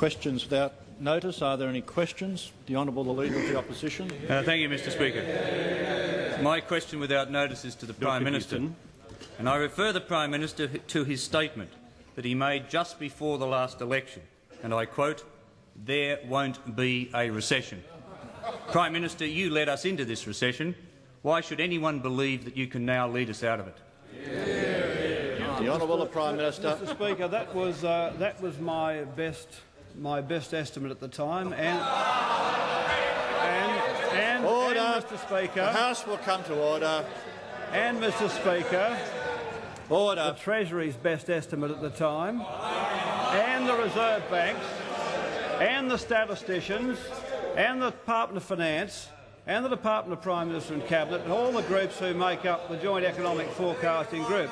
questions without notice. Are there any questions? The Honourable the Leader of the Opposition. Thank you, Mr Speaker. My question without notice is to the Prime Minister, and I refer the Prime Minister to his statement that he made just before the last election, and I quote, "There won't be a recession." Prime Minister, you led us into this recession. Why should anyone believe that you can now lead us out of it? The Honourable Prime Minister. Mr Speaker, that was my best estimate at the time, and Mr Speaker, the House will come to order. And Mr Speaker, order. The Treasury's best estimate at the time, and the Reserve Banks, and the statisticians, and the Department of Finance, and the Department of Prime Minister and Cabinet, and all the groups who make up the Joint Economic Forecasting Group.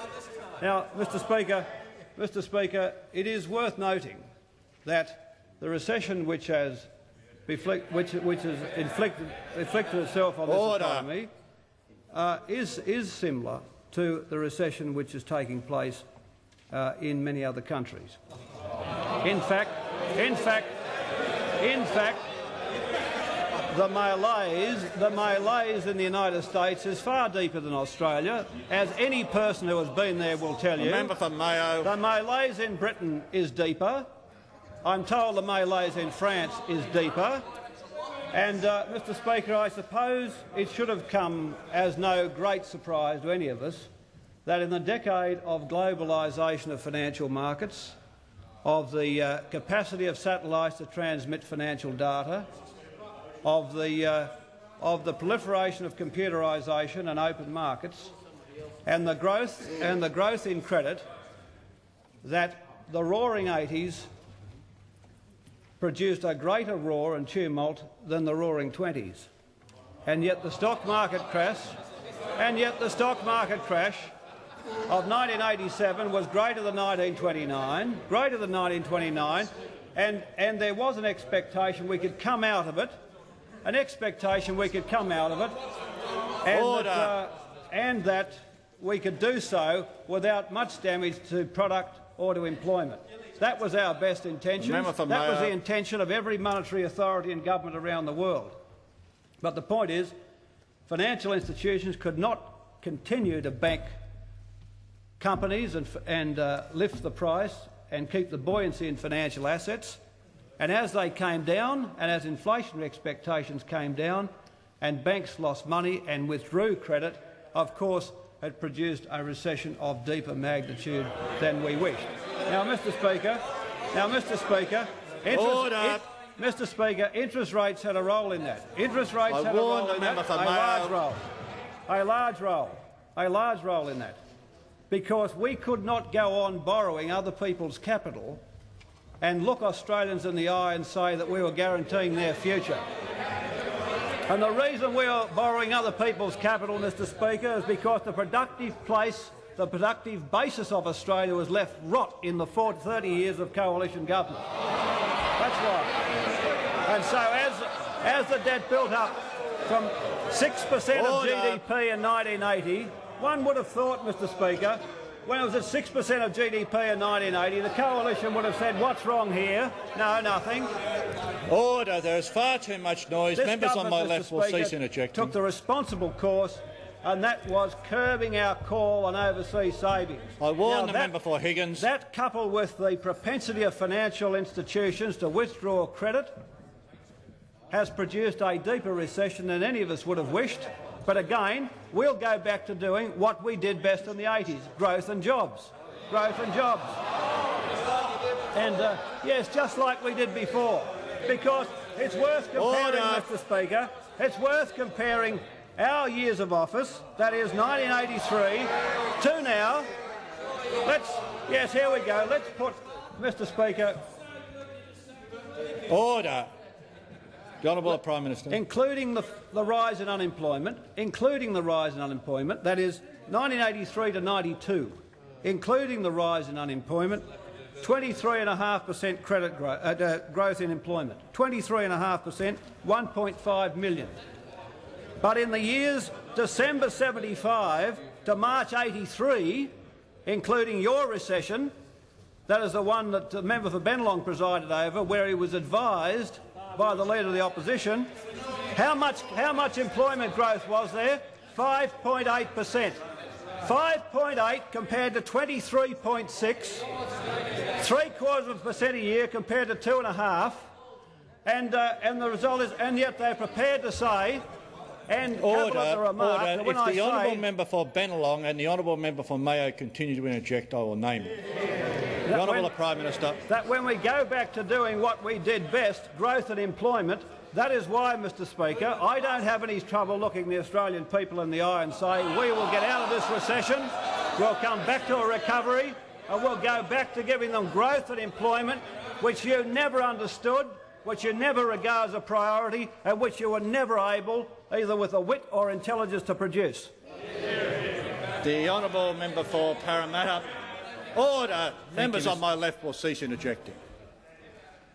Now, Mr Speaker, it is worth noting that the recession which has inflicted itself on this economy is similar to the recession which is taking place in many other countries. In fact, the malaise in the United States is far deeper than Australia, as any person who has been there will tell you. Member for Mayo. The malaise in Britain is deeper. I'm told the malaise in France is deeper. And, Mr Speaker, I suppose it should have come as no great surprise to any of us that in the decade of globalisation of financial markets, of the capacity of satellites to transmit financial data, of the proliferation of computerisation and open markets, and the growth in credit, that the Roaring '80s produced a greater roar and tumult than the Roaring '20s, and yet the stock market crash, of 1987 was greater than 1929, and there was an expectation we could come out of it. And that we could do so without much damage to product or to employment. That was our best intention. That was the intention of every monetary authority and government around the world. But the point is, financial institutions could not continue to bank companies and lift the price and keep the buoyancy in financial assets. And as they came down, and as inflationary expectations came down, and banks lost money and withdrew credit, of course it produced a recession of deeper magnitude than we wished. Now, Mr Speaker, interest rates had a role in that. A large role in that, because we could not go on borrowing other people's capital and look Australians in the eye and say that we were guaranteeing their future. And the reason we were borrowing other people's capital, Mr Speaker, is because the productive basis of Australia was left rot in the 30 years of coalition government. That's why. And so as the debt built up from 6% of GDP in 1980, one would have thought, Mr Speaker, when it was at 6% of GDP in 1980, the coalition would have said, "What's wrong here?" No, nothing. Order. There is far too much noise. Members on my left will cease interjecting. Took the responsible course, and that was curbing our call on overseas savings. I warn the member for Higgins. That, coupled with the propensity of financial institutions to withdraw credit, has produced a deeper recession than any of us would have wished. But again, we'll go back to doing what we did best in the '80s, growth and jobs. And yes, just like we did before. Because it's worth comparing, Mr Speaker, it's worth comparing our years of office, that is 1983, to now. Yes, here we go. Let's put, Mr Speaker. Order. The Honourable Prime Minister. Including the rise in unemployment, that is 1983 to 92, including the rise in unemployment, 23.5% credit growth in employment, 23.5%, 1.5 million. But in the years December 75 to March 83, including your recession, That is the one that the member for Bennelong presided over, where he was advised by the Leader of the Opposition. How much employment growth was there? 5.8%. 5.8 compared to 23.6, 3/4% a year compared to 2.5, and the result is, and yet they're prepared to say, and order. Remark, If the honourable member for Bennelong and the honourable member for Mayo continue to interject, I will name it. The Honourable Prime Minister. That when we go back to doing what we did best, growth and employment, that is why, Mr Speaker, I don't have any trouble looking the Australian people in the eye and saying we will get out of this recession, we'll come back to a recovery, and we'll go back to giving them growth and employment, which you never understood, which you never regard as a priority, and which you were never able, either with the wit or intelligence, to produce. The honourable member for Parramatta. Order. Members on my left will cease interjecting.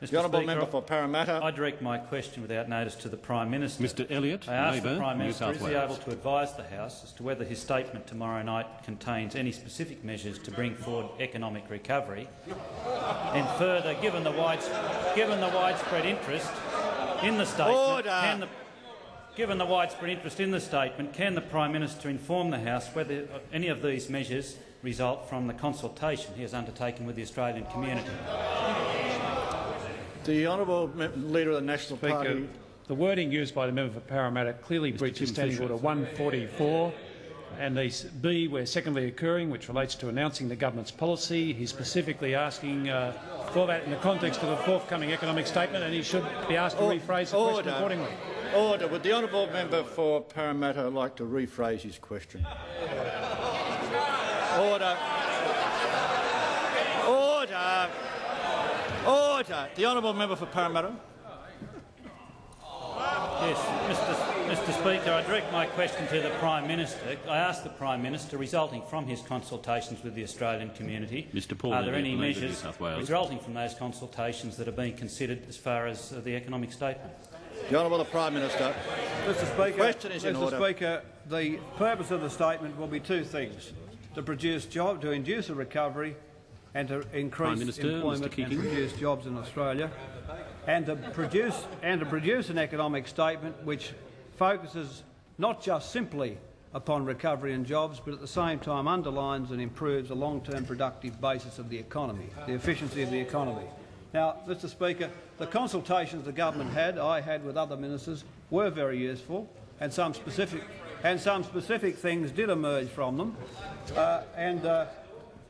The honourable member for Parramatta. I direct my question without notice to the Prime Minister. Mr Elliott, I ask Labor, the Prime New Minister, South is he Wales. able to advise the House as to whether his statement tomorrow night contains any specific measures to bring forward economic recovery? And further, given the widespread interest in the statement, given the widespread interest in the statement, can the Prime Minister inform the House whether any of these measures result from the consultation he has undertaken with the Australian community? The honourable Leader of the National Party. The wording used by the member for Parramatta clearly breaches Standing Order 144 and B, where secondly occurring, which relates to announcing the government's policy. He's specifically asking for that in the context of a forthcoming economic statement, and he should be asked to rephrase the question accordingly. Order. Would the honourable member for Parramatta like to rephrase his question? Order. Order. Order. The honourable member for Parramatta. Yes, Mr Speaker, I direct my question to the Prime Minister. I ask the Prime Minister, resulting from his consultations with the Australian community, Mr Paul, are there any Labor, New measures South Wales. resulting from those consultations that are being considered as far as the economic statement? The honourable Prime Minister. Mr Speaker, the question is in order. Mr Speaker, the purpose of the statement will be two things: to induce a recovery and to increase employment and produce jobs in Australia, and to produce an economic statement which focuses not just simply upon recovery and jobs, but at the same time underlines and improves the long-term productive basis of the economy, the efficiency of the economy. Now, Mr Speaker, the consultations the government had, I had with other ministers, were very useful, and some specific things did emerge from them,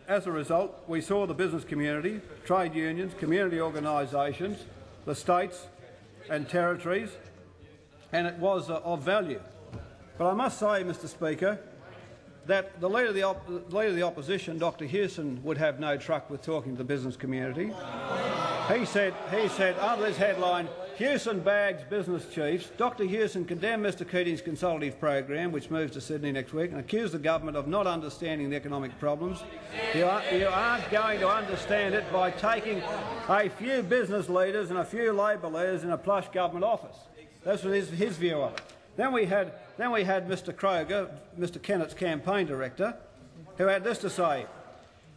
as a result, we saw the business community, trade unions, community organisations, the states and territories, and it was of value. But I must say, Mr Speaker, that the Leader of the Opposition, Dr Hewson, would have no truck with talking to the business community. He said under this headline, Hewson bags business chiefs. Dr Hewson condemned Mr Keating's consultative program, which moves to Sydney next week, and accused the government of not understanding the economic problems. You aren't going to understand it by taking a few business leaders and a few Labor leaders in a plush government office. That's what his view of it. Then we had Mr Kroger, Mr Kennett's campaign director, who had this to say: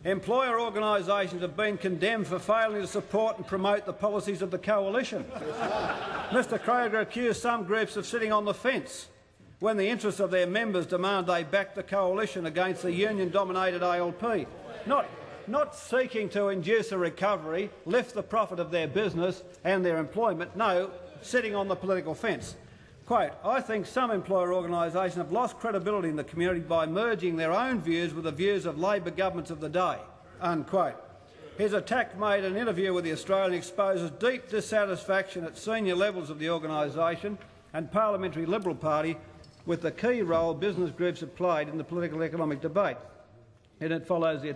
employer organisations have been condemned for failing to support and promote the policies of the coalition. Mr Kroger accused some groups of sitting on the fence when the interests of their members demand they back the coalition against the union-dominated ALP. Not seeking to induce a recovery, lift the profit of their business and their employment, no, sitting on the political fence. Quote, I think some employer organisations have lost credibility in the community by merging their own views with the views of Labor governments of the day. Unquote. His attack made in an interview with the Australian exposes deep dissatisfaction at senior levels of the organisation and Parliamentary Liberal Party with the key role business groups have played in the political economic debate. And it follows the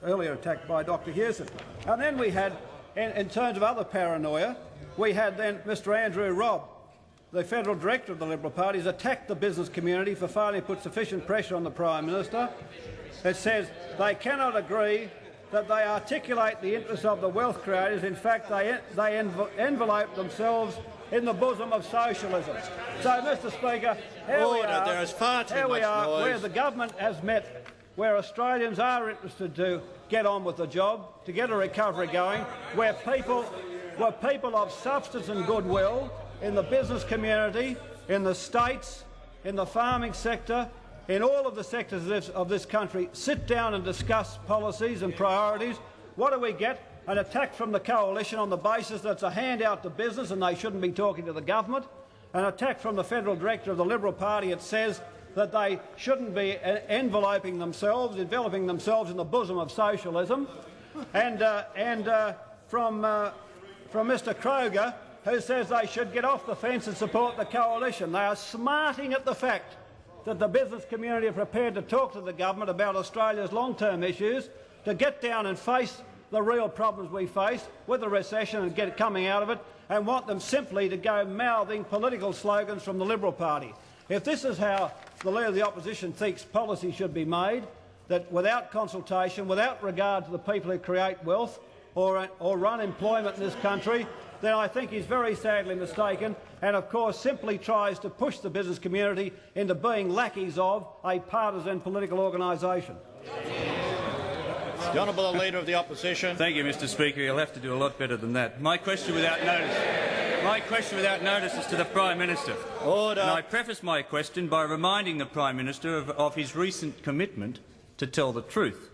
earlier attack by Dr Hewson. And then we had, in terms of other paranoia, we had then Mr Andrew Robb, the Federal Director of the Liberal Party, has attacked the business community for failing to put sufficient pressure on the Prime Minister. It says they cannot agree that they articulate the interests of the wealth creators. In fact, they envelope themselves in the bosom of socialism. So, Mr Speaker, here we are, there is far too much noise. where the government has met where Australians are interested to get on with the job, to get a recovery going, where people of substance and goodwill in the business community, in the states, in the farming sector, in all of the sectors of this country, sit down and discuss policies and priorities. What do we get? An attack from the coalition on the basis that it's a handout to business and they shouldn't be talking to the government. An attack from the federal director of the Liberal Party that says that they shouldn't be enveloping themselves, enveloping themselves in the bosom of socialism. And from Mr Kroger, who says they should get off the fence and support the coalition. They are smarting at the fact that the business community are prepared to talk to the government about Australia's long-term issues, to get down and face the real problems we face with the recession and get it coming out of it, and want them simply to go mouthing political slogans from the Liberal Party. If this is how the Leader of the Opposition thinks policy should be made, that without consultation, without regard to the people who create wealth or run employment in this country, then I think he's very sadly mistaken and, of course, simply tries to push the business community into being lackeys of a partisan political organisation. The Honourable Leader of the Opposition. Thank you, Mr Speaker. You'll have to do a lot better than that. My question without notice is to the Prime Minister. Order. And I preface my question by reminding the Prime Minister of his recent commitment to tell the truth.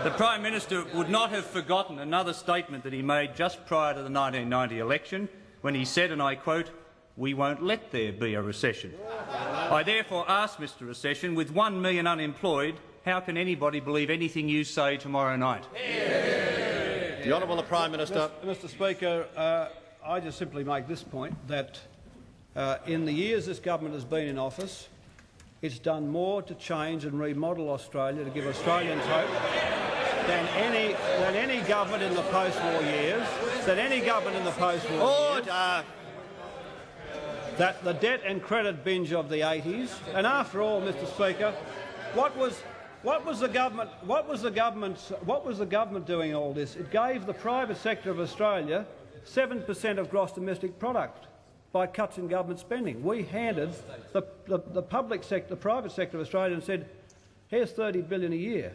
The Prime Minister would not have forgotten another statement that he made just prior to the 1990 election when he said, and I quote, "We won't let there be a recession." I therefore ask Mr Recession, with 1 million unemployed, how can anybody believe anything you say tomorrow night? The Honourable Prime Minister. Mr Speaker, I just simply make this point, that in the years this government has been in office, it's done more to change and remodel Australia, to give Australians hope, than any government in the post-war years. Order. That the debt and credit binge of the 80s, and after all, Mr Speaker, what was the government doing all this? It gave the private sector of Australia 7% of gross domestic product by cuts in government spending. We handed the private sector of Australia and said, here's $30 billion a year.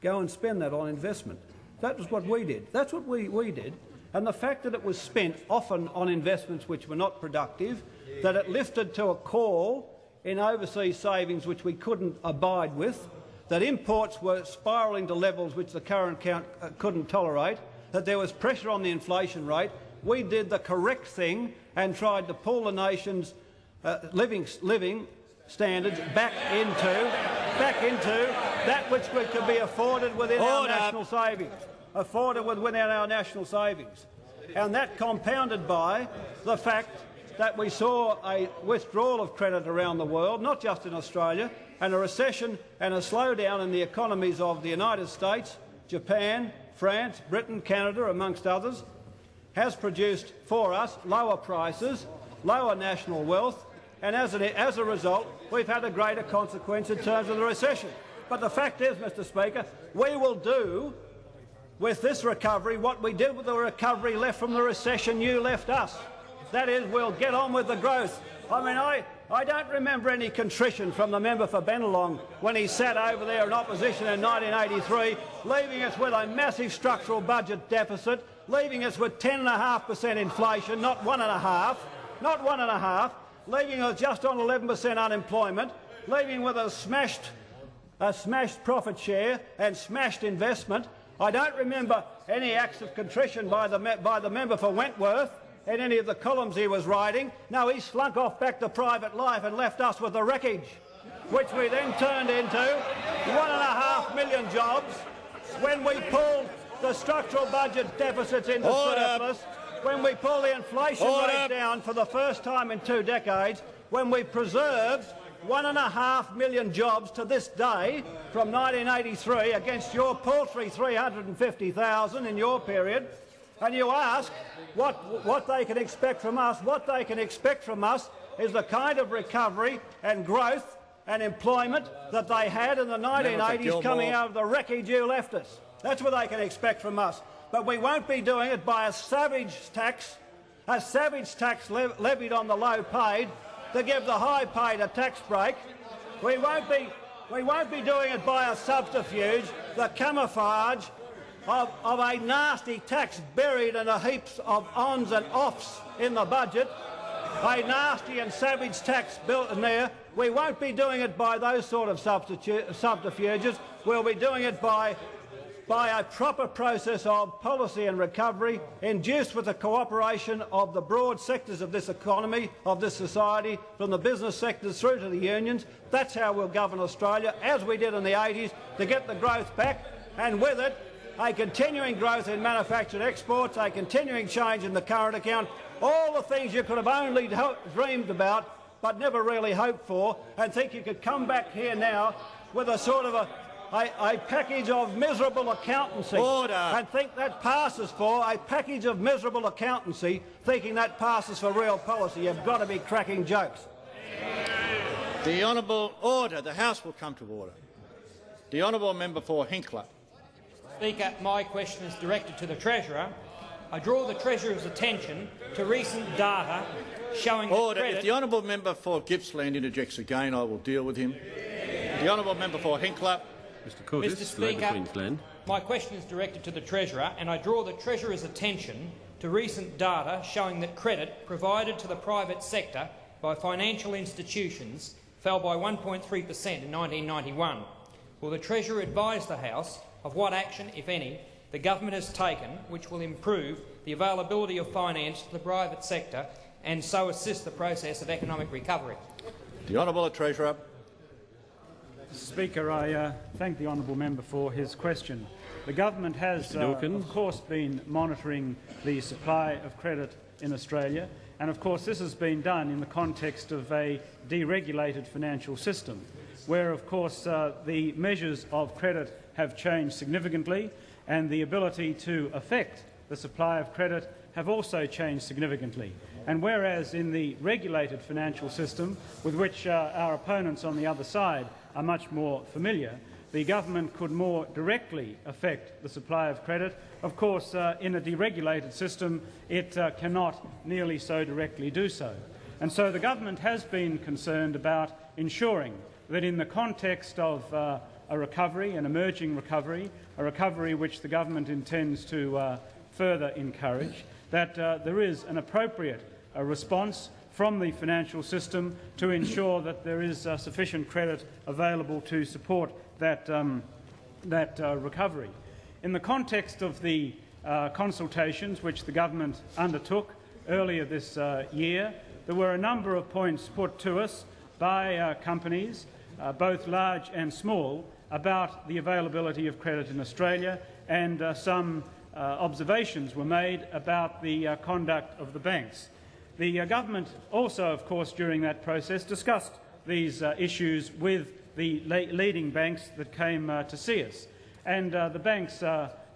Go and spend that on investment. That was what we did. That's what we did. And the fact that it was spent often on investments which were not productive, that it lifted to a call in overseas savings which we couldn't abide with, that imports were spiralling to levels which the current account couldn't tolerate, that there was pressure on the inflation rate, we did the correct thing and tried to pull the nation's living standards back into that which could be afforded within our national savings. And that compounded by the fact that we saw a withdrawal of credit around the world, not just in Australia, and a recession and a slowdown in the economies of the United States, Japan, France, Britain, Canada, amongst others, has produced for us lower prices, lower national wealth, and as a result we've had a greater consequence in terms of the recession. But the fact is, Mr Speaker, we will do with this recovery what we did with the recovery left from the recession you left us. That is, we'll get on with the growth. I mean, I don't remember any contrition from the member for Bennelong when he sat over there in opposition in 1983, leaving us with a massive structural budget deficit, leaving us with 10.5% inflation, not 1.5, leaving us just on 11% unemployment, leaving with a smashed profit share and smashed investment. I don't remember any acts of contrition by the member for Wentworth in any of the columns he was writing. No, he slunk off back to private life and left us with the wreckage, which we then turned into 1.5 million jobs when we pulled the structural budget deficits into surplus, when we pulled the inflation rate down for the first time in 2 decades, when we preserved 1.5 million jobs to this day from 1983 against your paltry 350,000 in your period. And you ask what they can expect from us. What they can expect from us is the kind of recovery and growth and employment that they had in the 1980s coming out of the wreckage you left us. That's what they can expect from us. But we won't be doing it by a savage tax levied on the low paid to give the high paid a tax break. We won't be We won't be doing it by a subterfuge, the camouflage of a nasty tax buried in a heaps of ons and offs in the budget, a nasty and savage tax built in there. We won't be doing it by those sort of subterfuges. We'll be doing it by a proper process of policy and recovery, induced with the cooperation of the broad sectors of this economy, of this society, from the business sectors through to the unions. That's how we'll govern Australia, as we did in the 80s, to get the growth back, and with it, a continuing growth in manufactured exports, a continuing change in the current account, all the things you could have only dreamed about but never really hoped for, and think you could come back here now with a sort of a package of miserable accountancy. Order. And think that passes for a package of miserable accountancy, thinking that passes for real policy. You've got to be cracking jokes. The honourable order. The House will come to order. The honourable member for Hinkler. Speaker, my question is directed to the Treasurer. I draw the Treasurer's attention to recent data showing order. that credit... If the honourable member for Gippsland interjects again, I will deal with him. The honourable member for Hinkler. Mr. Speaker, my question is directed to the Treasurer, and I draw the Treasurer's attention to recent data showing that credit provided to the private sector by financial institutions fell by 1.3% in 1991. Will the Treasurer advise the House of what action, if any, the government has taken which will improve the availability of finance to the private sector and so assist the process of economic recovery? The honourable Treasurer. Mr. Speaker, I thank the honourable member for his question. The government has, of course, been monitoring the supply of credit in Australia, and of course this has been done in the context of a deregulated financial system, where of course the measures of credit have changed significantly, and the ability to affect the supply of credit have also changed significantly. And whereas in the regulated financial system, with which our opponents on the other side are much more familiar, the government could more directly affect the supply of credit. Of course, in a deregulated system, it cannot nearly so directly do so. And so the government has been concerned about ensuring that in the context of a recovery, an emerging recovery, a recovery which the government intends to further encourage, that there is an appropriate response from the financial system to ensure that there is sufficient credit available to support that, recovery. In the context of the consultations which the government undertook earlier this year, there were a number of points put to us by companies, both large and small, about the availability of credit in Australia, and some observations were made about the conduct of the banks. The government also, of course, during that process discussed these issues with the leading banks that came to see us. And the banks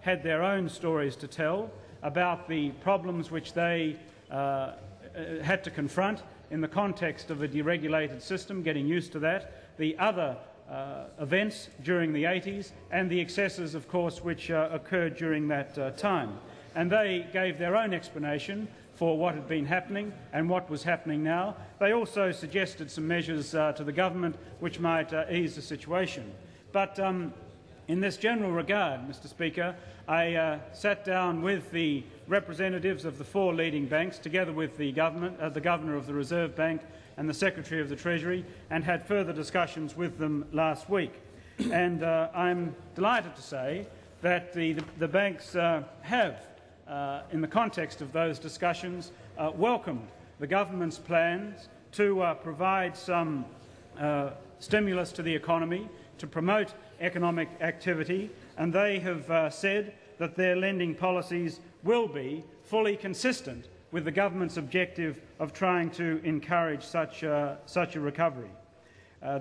had their own stories to tell about the problems which they had to confront in the context of a deregulated system, getting used to that, the other events during the 80s, and the excesses, of course, which occurred during that time. And they gave their own explanation for what had been happening and what was happening now. They also suggested some measures to the government which might ease the situation. But in this general regard, Mr. Speaker, I sat down with the representatives of the 4 leading banks, together with the Governor of the Reserve Bank and the Secretary of the Treasury, and had further discussions with them last week. And I'm delighted to say that the banks have, in the context of those discussions, welcomed the government's plans to provide some stimulus to the economy, to promote economic activity, and they have said that their lending policies will be fully consistent with the government's objective of trying to encourage such a recovery.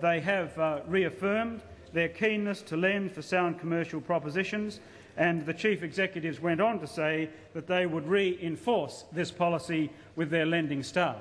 They have reaffirmed their keenness to lend for sound commercial propositions, and the chief executives went on to say that they would reinforce this policy with their lending staff.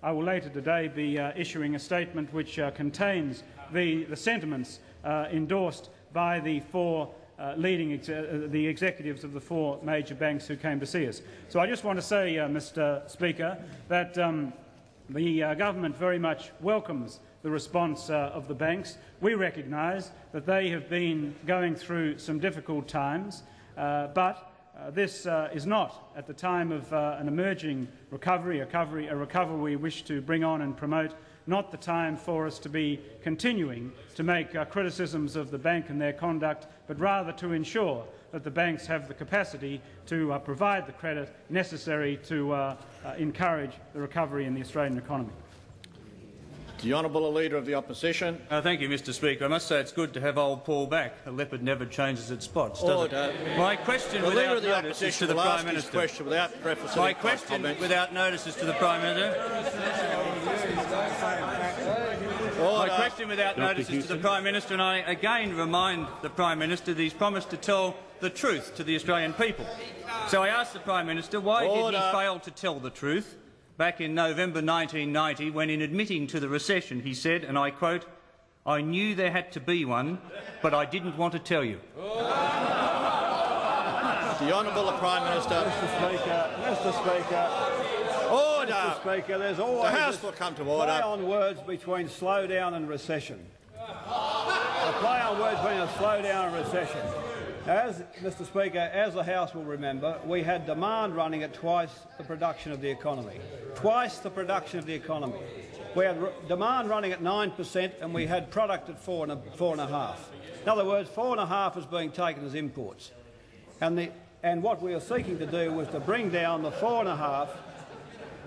I will later today be issuing a statement which contains the sentiments endorsed by the 4 the executives of the 4 major banks who came to see us. So I just want to say, Mr. Speaker, that the government very much welcomes the response of the banks. We recognise that they have been going through some difficult times, but this is not, at the time of an emerging recovery, a recovery we wish to bring on and promote, not the time for us to be continuing to make criticisms of the bank and their conduct, but rather to ensure that the banks have the capacity to provide the credit necessary to encourage the recovery in the Australian economy. The Honourable Leader of the Opposition. Thank you, Mr Speaker. I must say it's good to have old Paul back. A leopard never changes its spots, does it? My question without notice is to the Prime Minister. My question without notice is to the Prime Minister. My question without notice is to the Prime Minister, and I again remind the Prime Minister that he's promised to tell the truth to the Australian people. So I ask the Prime Minister, why did he fail to tell the truth back in November 1990 when, in admitting to the recession, he said, and I quote, "I knew there had to be one, but I didn't want to tell you"? The Honourable Prime Minister. Mr Speaker. Order. Mr Speaker, there's always the House will come to order. Play on words between slowdown and recession. A play on words between a slowdown and recession. As Mr Speaker, as the House will remember, we had demand running at twice the production of the economy. Twice the production of the economy. We had demand running at 9% and we had product at 4.5. In other words, 4.5 is being taken as imports. And what we are seeking to do was to bring down the 4.5,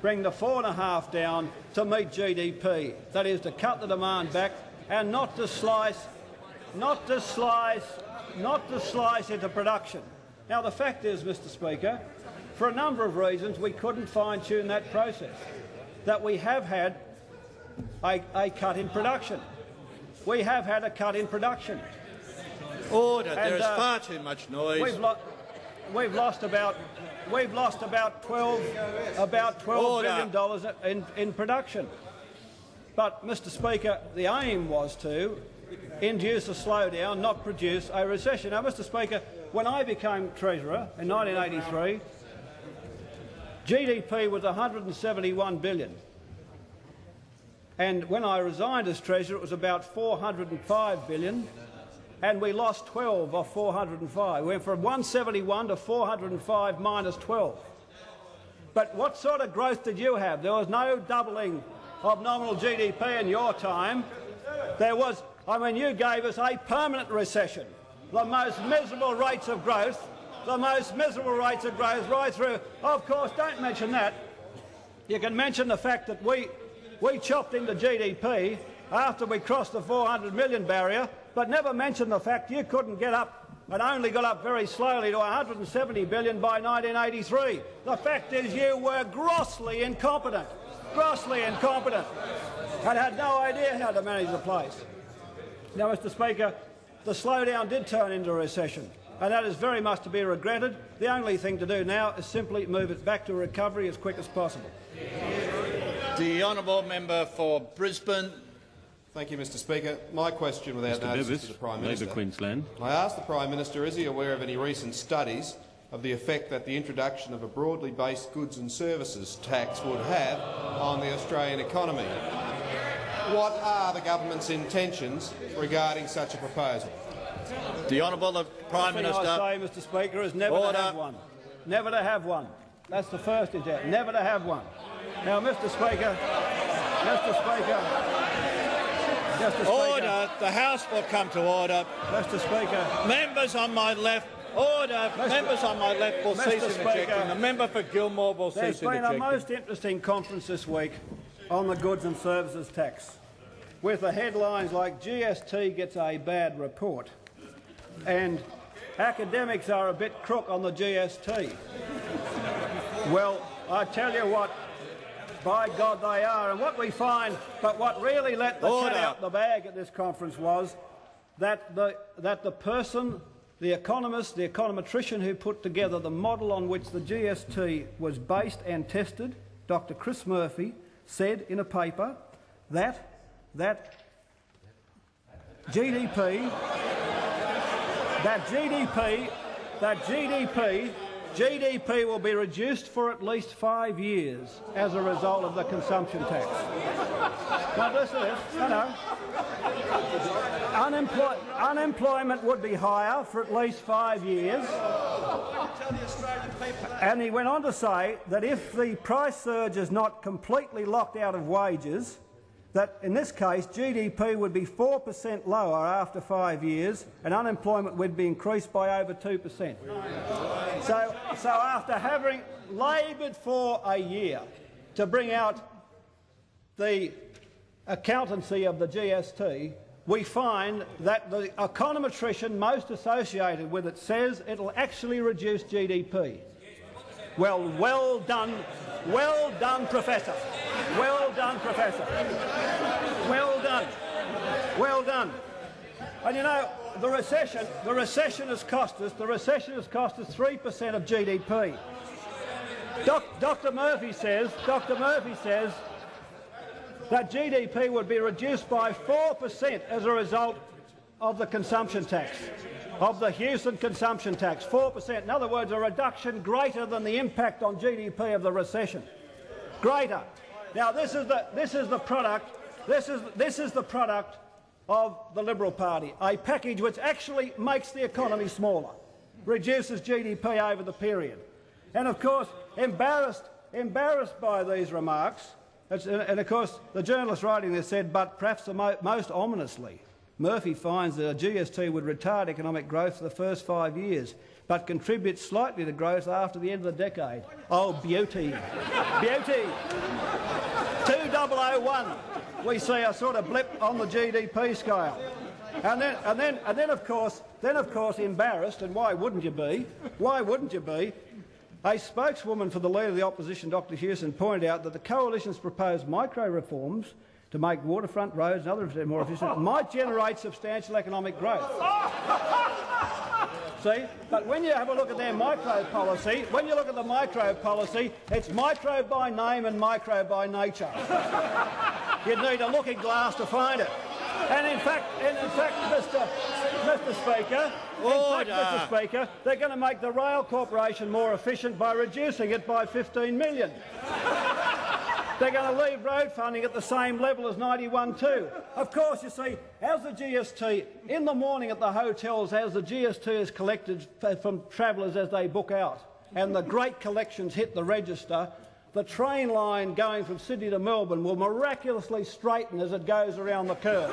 bring the 4.5 down to meet GDP. That is, to cut the demand back and not to slice into production. Now, the fact is, Mr Speaker, for a number of reasons we couldn't fine-tune that process, that we have had a cut in production. We have had a cut in production. Order. There is far too much noise. We've lost about $12 billion in production. But, Mr Speaker, the aim was to induce a slowdown, not produce a recession. Now, Mr Speaker, when I became Treasurer in 1983, GDP was $171 billion. And when I resigned as Treasurer, it was about $405 billion, and we lost 12 off 405. We went from 171 to 405 minus 12. But what sort of growth did you have? There was no doubling of nominal GDP in your time. There was, I mean, you gave us a permanent recession, the most miserable rates of growth, right through. Of course, don't mention that. You can mention the fact that we chopped into GDP after we crossed the 400 million barrier, but never mention the fact you couldn't get up and only got up very slowly to 170 billion by 1983. The fact is you were grossly incompetent, and had no idea how to manage the place. Now, Mr Speaker, the slowdown did turn into a recession, and that is very much to be regretted. The only thing to do now is simply move it back to recovery as quick as possible. The honourable member for Brisbane. Thank you, Mr Speaker. My question without notice is to the Prime Minister. Labour Queensland. I ask the Prime Minister, is he aware of any recent studies of the effect that the introduction of a broadly based goods and services tax would have on the Australian economy? What are the government's intentions regarding such a proposal? The Honourable Prime Minister. The thing I say, Mr Speaker, is never to have one. Never to have one. That's the first intent. Never to have one. Now, Mr Speaker. Order. The House will come to order. Mr Speaker. Members on my left. Order. Members on my left will cease interjecting. The member for Gilmore will cease interjecting. There's been a most interesting conference this week on the goods and services tax, with the headlines like GST gets a bad report and academics are a bit crook on the GST. Well, I tell you what, by God they are. And what we find, but what really let the cat out the bag at this conference was that the person, the economist, the econometrician who put together the model on which the GST was based and tested, Dr. Chris Murphy, said in a paper that GDP GDP will be reduced for at least 5 years as a result of the consumption tax. Now listen to this. No. Unemployment would be higher for at least 5 years. And he went on to say that if the price surge is not completely locked out of wages, that in this case GDP would be 4% lower after 5 years and unemployment would be increased by over 2%. So after having laboured for a year to bring out the accountancy of the GST, we find that the econometrician most associated with it says it'll actually reduce GDP. Well done, Professor. Well done, Professor. Well done. And you know, the recession has cost us 3% of GDP. Dr. Murphy says that GDP would be reduced by 4% as a result of the consumption tax, of the Houston consumption tax, 4%. In other words, a reduction greater than the impact on GDP of the recession. Greater. Now, this is the product of the Liberal Party, a package which actually makes the economy smaller, reduces GDP over the period. And of course, embarrassed by these remarks, and of course the journalist writing this said, but perhaps most ominously, Murphy finds that a GST would retard economic growth for the first 5 years, but contribute slightly to growth after the end of the decade. Oh, beauty. Beauty. 2001, we see a sort of blip on the GDP scale. And then of course, embarrassed, and why wouldn't you be? Why wouldn't you be? A spokeswoman for the Leader of the Opposition, Dr Houston, pointed out that the Coalition's proposed micro-reforms to make waterfront roads and other more efficient might generate substantial economic growth. See? But when you have a look at their micro policy, it's micro by name and micro by nature. You'd need a looking glass to find it. And in fact, Mr. Speaker, they're going to make the Rail Corporation more efficient by reducing it by 15 million. They're going to leave road funding at the same level as 91-2. Of course, you see, as the GST, in the morning at the hotels, as the GST is collected from travellers as they book out, and the great collections hit the register, the train line going from Sydney to Melbourne will miraculously straighten as it goes around the curve.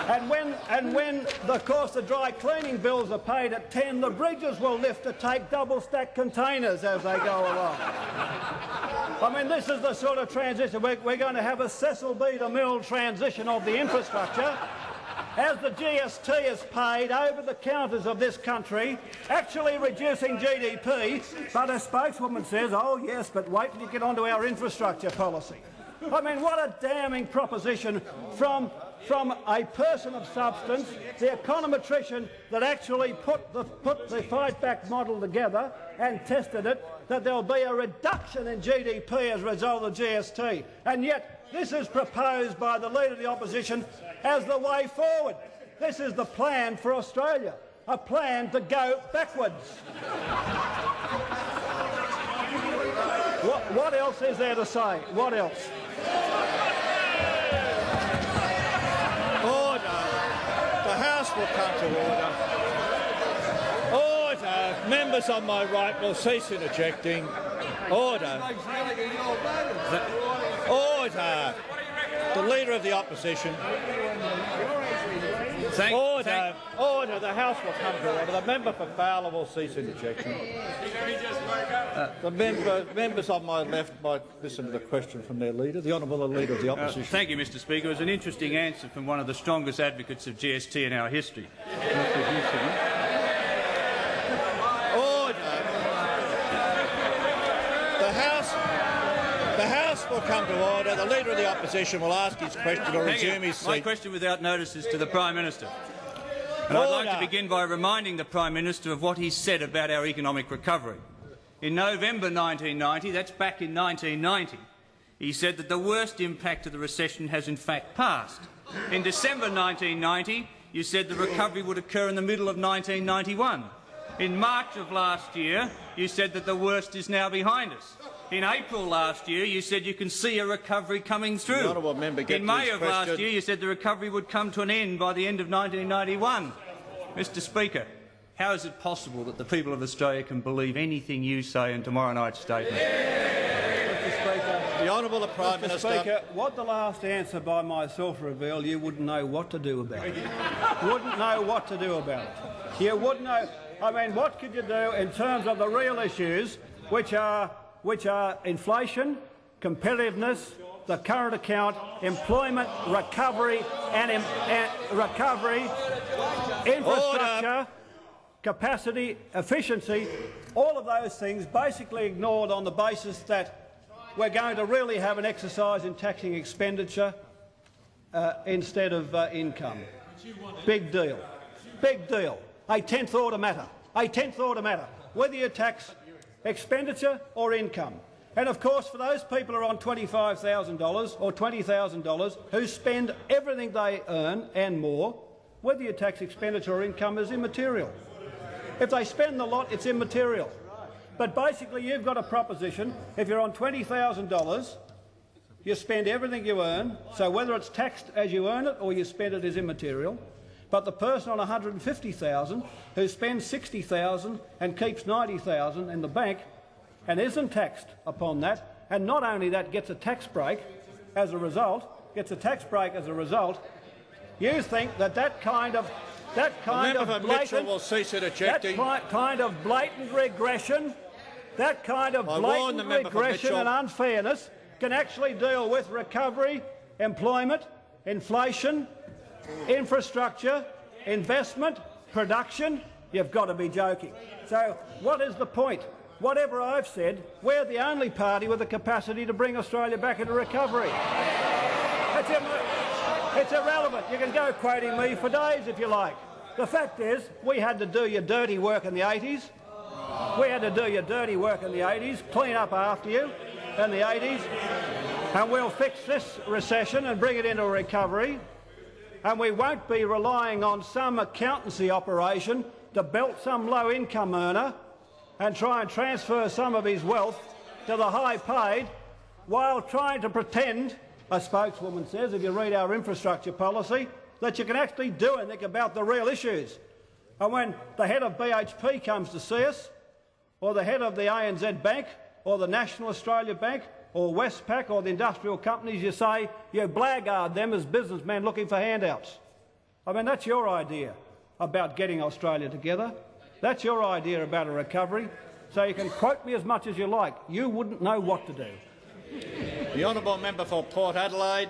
And when of course the dry cleaning bills are paid at 10, the bridges will lift to take double-stacked containers as they go along. I mean, this is the sort of transition. We're going to have a Cecil B. DeMille transition of the infrastructure as the GST is paid over the counters of this country, actually reducing GDP, but a spokeswoman says, oh yes, but wait till you get onto our infrastructure policy. I mean, what a damning proposition from a person of substance, the econometrician that actually put the Fight Back model together and tested it, that there'll be a reduction in GDP as a result of GST. And yet this is proposed by the Leader of the Opposition as the way forward. This is the plan for Australia, a plan to go backwards. What else is there to say? What else? Order. The House will come to order. Order. Members on my right will cease interjecting. Order. Order. The Leader of the Opposition. Order. The House will come to order. The member for Fowler will cease interjection. The members on my left might listen to the question from their leader, the Honourable Leader of the Opposition. Thank you, Mr. Speaker. It was an interesting answer from one of the strongest advocates of GST in our history. Order. The House will come to order. The Leader of the Opposition will ask his question or resume his seat. My question without notice is to the Prime Minister. And I'd like to begin by reminding the Prime Minister of what he said about our economic recovery. In November 1990, that's back in 1990, he said that the worst impact of the recession has in fact passed. In December 1990, you said the recovery would occur in the middle of 1991. In March of last year, you said that the worst is now behind us. In April last year, you said you can see a recovery coming through. The honourable member in May of last year, you said the recovery would come to an end by the end of 1991. Mr Speaker, how is it possible that the people of Australia can believe anything you say in tomorrow night's statement? Mr Speaker, the Honourable Prime Minister. Speaker, what the last answer by myself revealed, you wouldn't know what to do about it. Wouldn't know what to do about it. You wouldn't know. I mean, what could you do in terms of the real issues, which are inflation, competitiveness, the current account, employment, recovery, and recovery, infrastructure, capacity, efficiency, all of those things basically ignored on the basis that we're going to really have an exercise in taxing expenditure instead of income. Big deal. Big deal. A 10th order matter. A 10th order matter. Whether you tax expenditure or income. And of course, for those people who are on $25,000 or $20,000 who spend everything they earn and more, whether you tax expenditure or income is immaterial. If they spend the lot, it's immaterial. But basically, you've got a proposition. If you're on $20,000, you spend everything you earn, so whether it's taxed as you earn it or you spend it is immaterial. But the person on $150,000 who spends $60,000 and keeps $90,000 in the bank and isn't taxed upon that, and not only that gets a tax break as a result, you think that kind of blatant regression, and unfairness can actually deal with recovery, employment, inflation, infrastructure, investment, production? You've got to be joking. So what is the point? Whatever I've said, we're the only party with the capacity to bring Australia back into recovery. It's irrelevant. You can go quoting me for days if you like. The fact is, we had to do your dirty work in the 80s. Clean up after you in the 80s, and we'll fix this recession and bring it into a recovery. And we won't be relying on some accountancy operation to belt some low-income earner and try and transfer some of his wealth to the high-paid while trying to pretend, a spokeswoman says, if you read our infrastructure policy, that you can actually do anything about the real issues. And when the head of BHP comes to see us, or the head of the ANZ Bank, or the National Australia Bank, or Westpac, or the industrial companies, you say you blackguard them as businessmen looking for handouts. I mean, that's your idea about getting Australia together. That's your idea about a recovery. So you can quote me as much as you like. You wouldn't know what to do. The honourable member for Port Adelaide.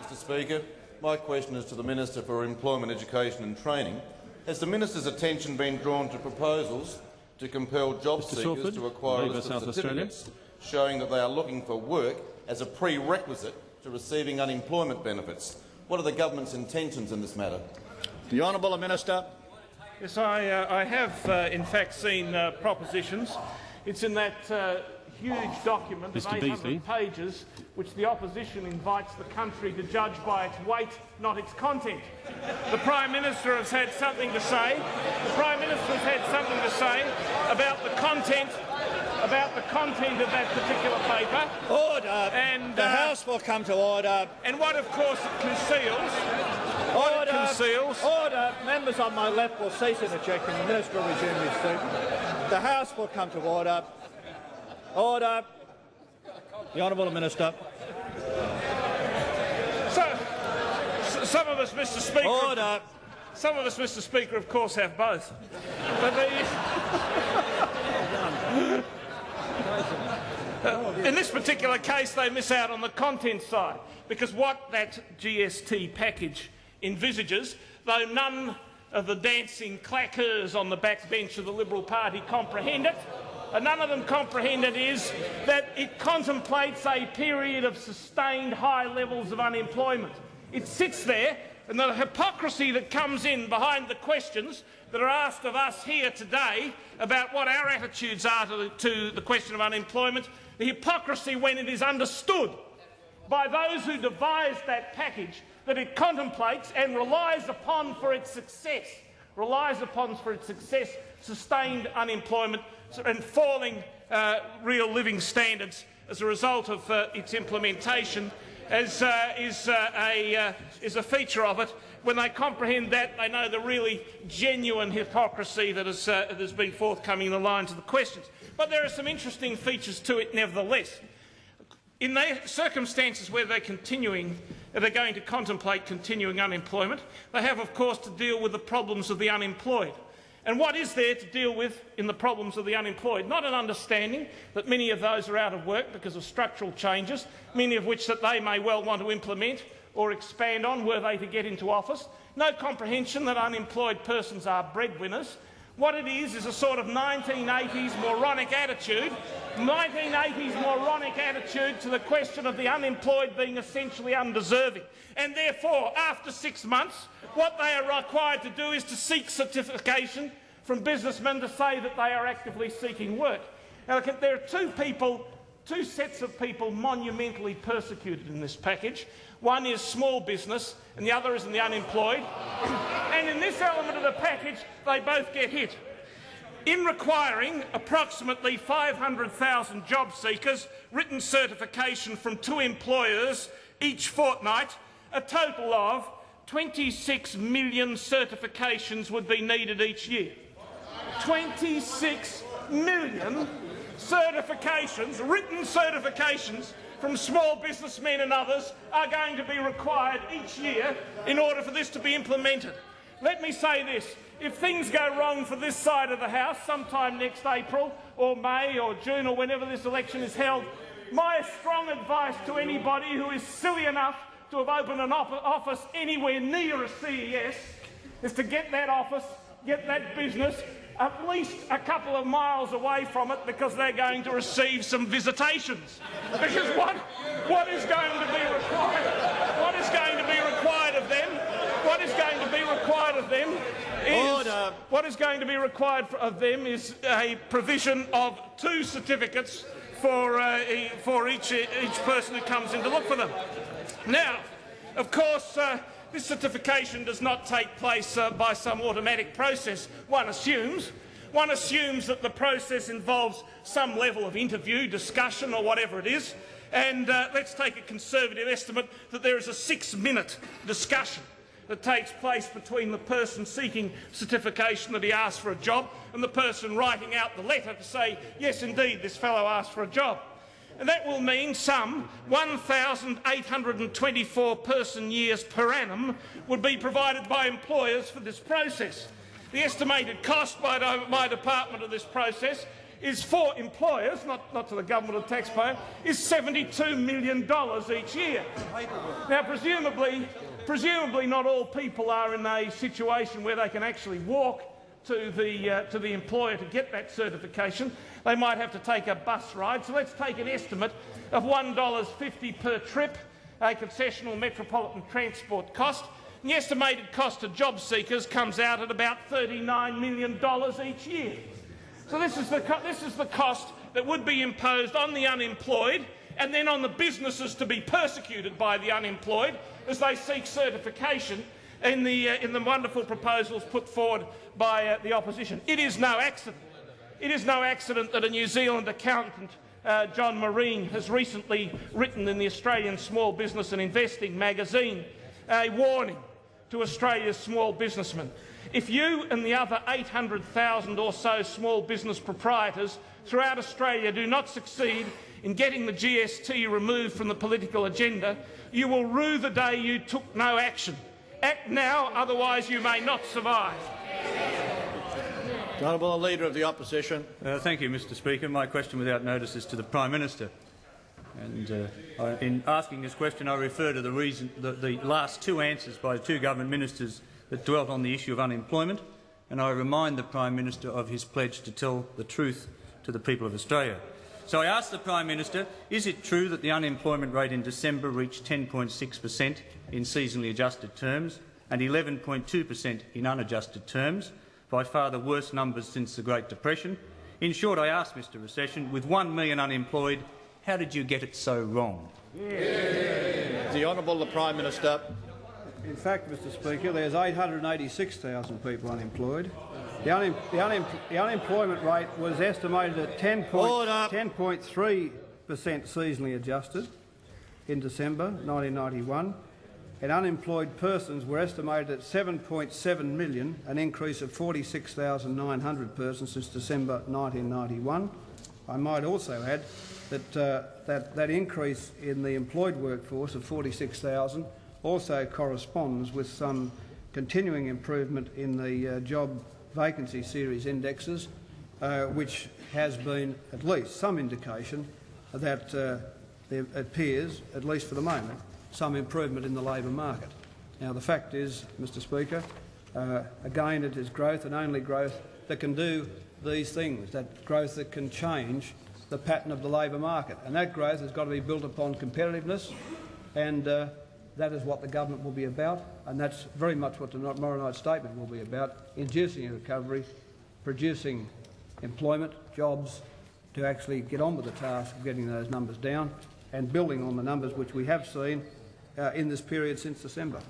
Mr Speaker, my question is to the Minister for Employment, Education and Training. Has the Minister's attention been drawn to proposals to compel job seekers to acquire a list of certificates showing that they are looking for work as a prerequisite to receiving unemployment benefits? What are the government's intentions in this matter? The honourable Minister. Yes, I have in fact seen propositions. It's in that huge document of 800 pages which the opposition invites the country to judge by its weight, not its content. The Prime Minister has had something to say. About the content of that particular paper. Order. And the House will come to order. And what, of course, it conceals. Order. Members on my left will cease interjecting. The Minister will resume his seat. The House will come to order. Order. The Honourable Minister. So, some of us, Mr Speaker... Order. Some of us, Mr Speaker, of course, have both. But in this particular case, they miss out on the content side, because what that GST package envisages, though none of the dancing claqueurs on the backbench of the Liberal Party comprehend it, none of them comprehend it, is that it contemplates a period of sustained high levels of unemployment. It sits there, and the hypocrisy that comes in behind the questions that are asked of us here today about what our attitudes are to the question of unemployment, the hypocrisy when it is understood by those who devised that package that it contemplates and relies upon for its success relies upon for its success sustained unemployment and falling real living standards as a result of its implementation, is a feature of it. When they comprehend that, they know the really genuine hypocrisy that has been forthcoming in the lines of the questions. But there are some interesting features to it nevertheless. In the circumstances where they're going to contemplate continuing unemployment, they have, of course, to deal with the problems of the unemployed. And what is there to deal with in the problems of the unemployed? Not an understanding that many of those are out of work because of structural changes, many of which that they may well want to implement or expand on were they to get into office. No comprehension that unemployed persons are breadwinners. What it is a sort of 1980s moronic attitude to the question of the unemployed being essentially undeserving. And therefore, after 6 months, what they are required to do is to seek certification from businessmen to say that they are actively seeking work. Now, there are two sets of people monumentally persecuted in this package. One is small business and the other is the unemployed. And in this element of the package, they both get hit. In requiring approximately 500,000 job seekers written certification from 2 employers each fortnight, a total of 26 million certifications would be needed each year. 26 million certifications, written certifications from small businessmen and others are going to be required each year in order for this to be implemented. Let me say this. If things go wrong for this side of the House sometime next April or May or June or whenever this election is held, my strong advice to anybody who is silly enough to have opened an office anywhere near a CES is to get that office, get that business at least a couple of miles away from it, because they're going to receive some visitations. Because what is going to be required? What is going to be required of them? What is going to be required of them is what is going to be required of them is a provision of 2 certificates for each person who comes in to look for them. Now, of course, this certification does not take place by some automatic process. One assumes that the process involves some level of interview, discussion or whatever it is, and let's take a conservative estimate that there is a 6-minute discussion that takes place between the person seeking certification that he asked for a job and the person writing out the letter to say, yes, indeed, this fellow asked for a job. And that will mean some 1,824 person-years per annum would be provided by employers for this process. The estimated cost by my department of this process is for employers, not to the government or taxpayer, is $72 million each year. Now, presumably not all people are in a situation where they can actually walk to the employer to get that certification. They might have to take a bus ride. So let's take an estimate of $1.50 per trip, a concessional metropolitan transport cost. And the estimated cost to job seekers comes out at about $39 million each year. So this is the cost that would be imposed on the unemployed and then on the businesses to be persecuted by the unemployed as they seek certification in the wonderful proposals put forward by the opposition. It is no accident. It is no accident that a New Zealand accountant, John Marine, has recently written in the Australian Small Business and Investing magazine a warning to Australia's small businessmen. If you and the other 800,000 or so small business proprietors throughout Australia do not succeed in getting the GST removed from the political agenda, you will rue the day you took no action. Act now, otherwise you may not survive. The Honourable Leader of the Opposition. Thank you, Mr Speaker. My question without notice is to the Prime Minister. And in asking this question, I refer to the last 2 answers by 2 government ministers that dwelt on the issue of unemployment, and I remind the Prime Minister of his pledge to tell the truth to the people of Australia. So I ask the Prime Minister, is it true that the unemployment rate in December reached 10.6% in seasonally adjusted terms and 11.2% in unadjusted terms, by far the worst numbers since the Great Depression? In short, I ask Mr Recession, with 1 million unemployed, how did you get it so wrong? The Honourable Prime Minister. In fact, Mr Speaker, there's 886,000 people unemployed. The unemployment rate was estimated at 10.3% seasonally adjusted in December 1991, and unemployed persons were estimated at 7.7 million, an increase of 46,900 persons since December 1991. I might also add that that increase in the employed workforce of 46,000 also corresponds with some continuing improvement in the job vacancy series indexes, which has been at least some indication that there appears, at least for the moment, some improvement in the labour market. Now, the fact is, Mr Speaker, again, it is growth and only growth that can do these things, that growth that can change the pattern of the labour market. And that growth has got to be built upon competitiveness, and that is what the government will be about, and that's very much what the tomorrow night statement will be about, inducing a recovery, producing employment, jobs, to actually get on with the task of getting those numbers down and building on the numbers which we have seen in this period since December.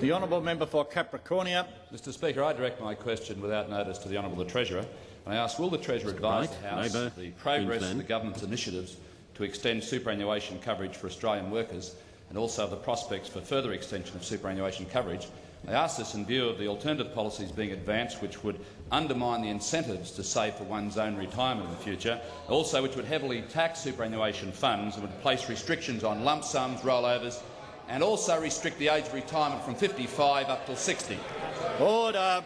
The honourable member for Capricornia. Mr Speaker, I direct my question without notice to the Honourable the Treasurer. And I ask, will the Treasurer advise the House the progress of the government's initiatives to extend superannuation coverage for Australian workers and also the prospects for further extension of superannuation coverage? I ask this in view of the alternative policies being advanced which would undermine the incentives to save for one's own retirement in the future, also which would heavily tax superannuation funds and would place restrictions on lump sums, rollovers, and also restrict the age of retirement from 55 up till 60. Order.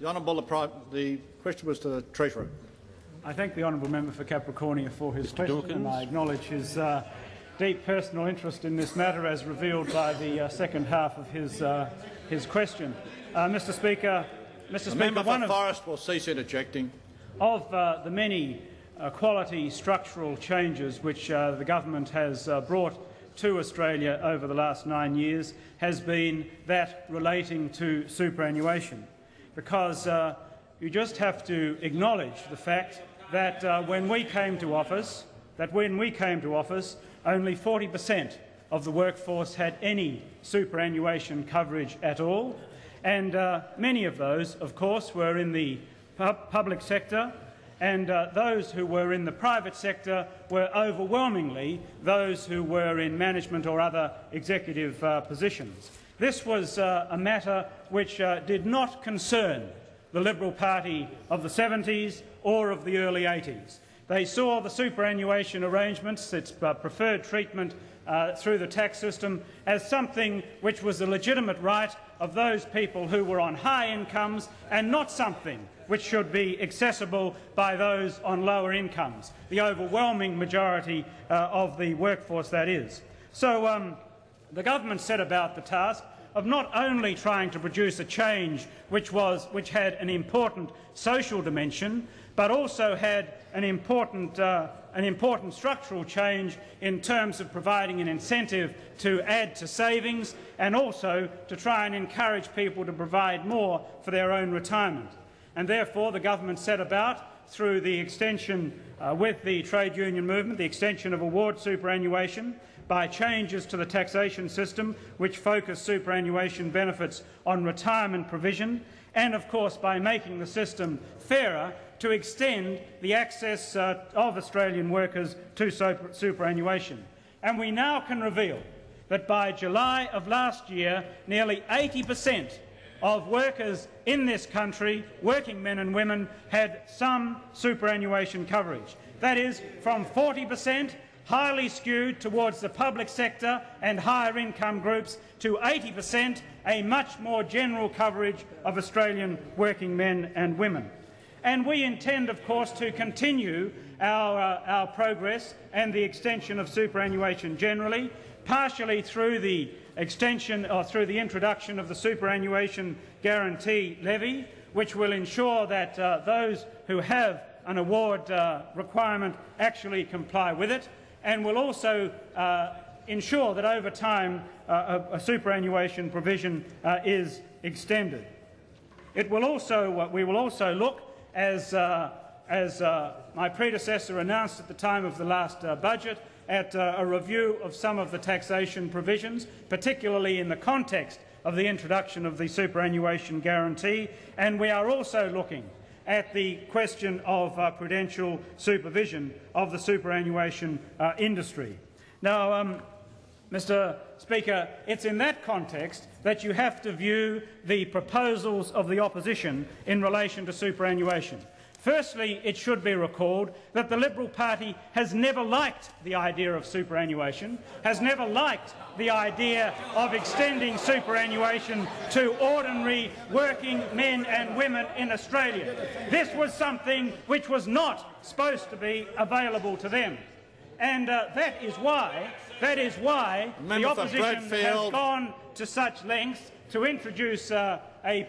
The question was to the Treasurer. I thank the honourable member for Capricornia for his question, and I acknowledge his deep personal interest in this matter as revealed by the second half of his question. Mr Speaker, Member for Forest will cease interjecting. Of the many quality structural changes which the government has brought to Australia over the last 9 years has been that relating to superannuation, because you just have to acknowledge the fact that when we came to office, only 40% of the workforce had any superannuation coverage at all, and many of those, of course, were in the public sector, and those who were in the private sector were overwhelmingly those who were in management or other executive positions. This was a matter which did not concern the Liberal Party of the 70s or of the early 80s. They saw the superannuation arrangements, its preferred treatment through the tax system, as something which was a legitimate right of those people who were on high incomes and not something which should be accessible by those on lower incomes, the overwhelming majority of the workforce, that is. So the government set about the task of not only trying to produce a change which had an important social dimension, but also had an important structural change in terms of providing an incentive to add to savings and also to try and encourage people to provide more for their own retirement. And therefore the government set about, through the extension with the trade union movement, the extension of award superannuation, by changes to the taxation system which focus superannuation benefits on retirement provision, and of course by making the system fairer to extend the access of Australian workers to superannuation. And we now can reveal that by July of last year, nearly 80% of workers in this country, working men and women, had some superannuation coverage. That is, from 40%, highly skewed towards the public sector and higher income groups, to 80%, a much more general coverage of Australian working men and women. And we intend, of course, to continue our progress and the extension of superannuation generally, partially through the extension or through the introduction of the superannuation guarantee levy, which will ensure that those who have an award requirement actually comply with it, and will also ensure that over time a superannuation provision is extended. It will also, we will also look, as as my predecessor announced at the time of the last budget, at a review of some of the taxation provisions, particularly in the context of the introduction of the superannuation guarantee, and we are also looking at the question of prudential supervision of the superannuation industry. Now, Mr. Speaker, it's in that context that you have to view the proposals of the opposition in relation to superannuation. Firstly, it should be recalled that the Liberal Party has never liked the idea of superannuation, has never liked the idea of extending superannuation to ordinary working men and women in Australia. This was something which was not supposed to be available to them. And that is why the opposition has gone to such lengths to introduce a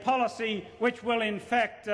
policy which will in fact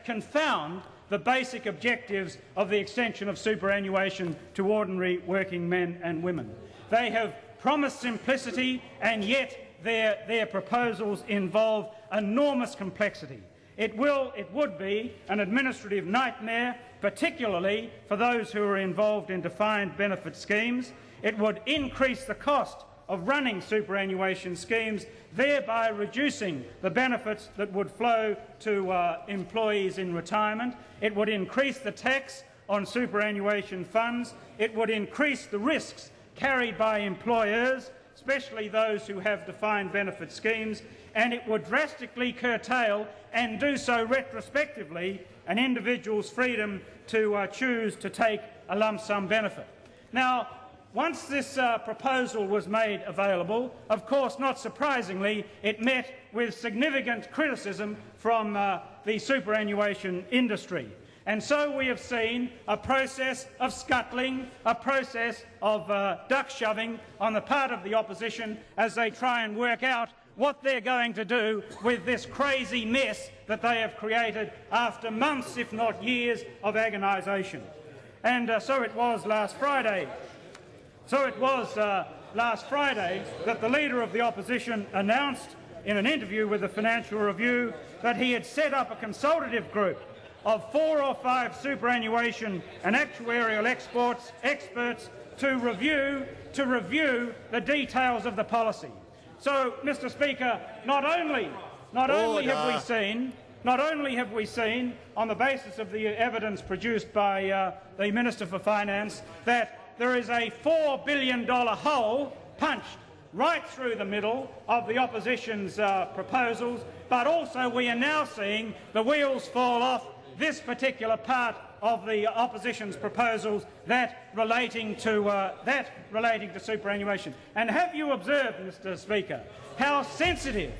confound the basic objectives of the extension of superannuation to ordinary working men and women. They have promised simplicity, and yet their proposals involve enormous complexity. It would be an administrative nightmare, particularly for those who are involved in defined benefit schemes. It would increase the cost of running superannuation schemes, thereby reducing the benefits that would flow to employees in retirement. It would increase the tax on superannuation funds. It would increase the risks carried by employers, especially those who have defined benefit schemes, and it would drastically curtail, and do so retrospectively, an individual's freedom to choose to take a lump sum benefit. Now, once this proposal was made available, of course, not surprisingly, it met with significant criticism from the superannuation industry. And so we have seen a process of scuttling, a process of duck shoving on the part of the opposition as they try and work out what they're going to do with this crazy mess that they have created after months, if not years, of agonisation. And so it was last Friday. That the Leader of the Opposition announced in an interview with the Financial Review that he had set up a consultative group of 4 or 5 superannuation and actuarial experts to review the details of the policy. So, Mr. Speaker, not only have we seen, on the basis of the evidence produced by the Minister for Finance, that there is a $4 billion hole punched right through the middle of the opposition's proposals, but also we are now seeing the wheels fall off this particular part of the opposition's proposals, that relating to superannuation. And have you observed, Mr. Speaker, how sensitive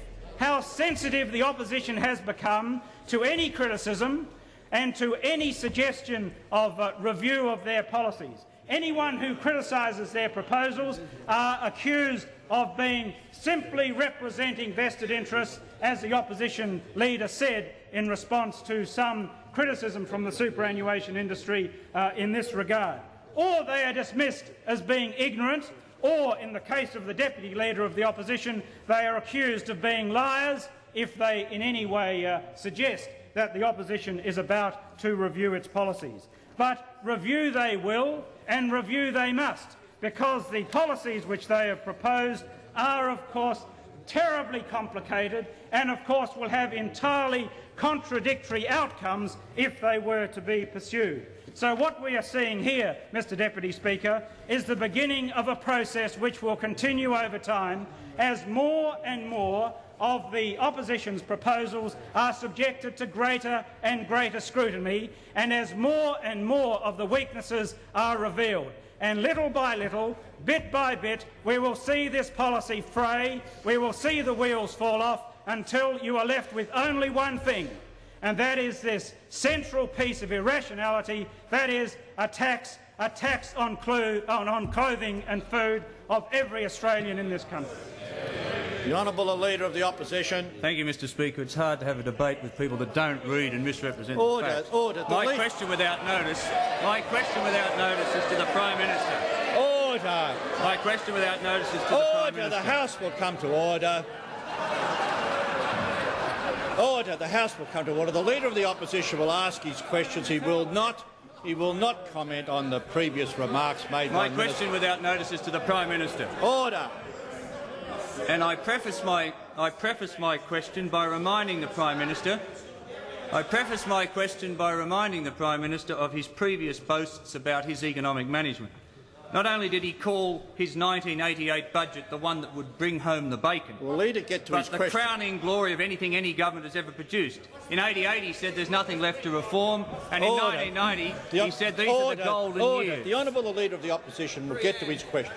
the opposition has become to any criticism and to any suggestion of review of their policies? Anyone who criticises their proposals are accused of being simply representing vested interests, as the opposition leader said in response to some criticism from the superannuation industry in this regard. Or they are dismissed as being ignorant, or, in the case of the Deputy Leader of the Opposition, they are accused of being liars if they in any way suggest that the opposition is about to review its policies. But review they will, and review they must, because the policies which they have proposed are, of course, terribly complicated and, of course, will have entirely contradictory outcomes if they were to be pursued. So what we are seeing here, Mr. Deputy Speaker, is the beginning of a process which will continue over time as more and more of the opposition's proposals are subjected to greater and greater scrutiny, and as more and more of the weaknesses are revealed. And little by little, bit by bit, we will see this policy fray, we will see the wheels fall off, until you are left with only one thing, and that is this central piece of irrationality, that is a tax on clothing and food of every Australian in this country. The Honourable Leader of the Opposition. Thank you, Mr. Speaker. It's hard to have a debate with people that don't read and misrepresent the facts. My question without notice is to the Prime Minister. Order. My question without notice is to the Prime Minister. The House will come to order. Order. The House will come to order. The Leader of the Opposition will ask his questions. He will not comment on the previous remarks made by the Minister. My question without notice is to the Prime Minister. Order. And I preface my question by reminding the Prime Minister. of his previous boasts about his economic management. Not only did he call his 1988 budget the one that would bring home the bacon, but the crowning glory of anything any government has ever produced. In '88 he said there's nothing left to reform, and in 1990 he said these are the golden years. The Honourable Leader of the Opposition will get to his question.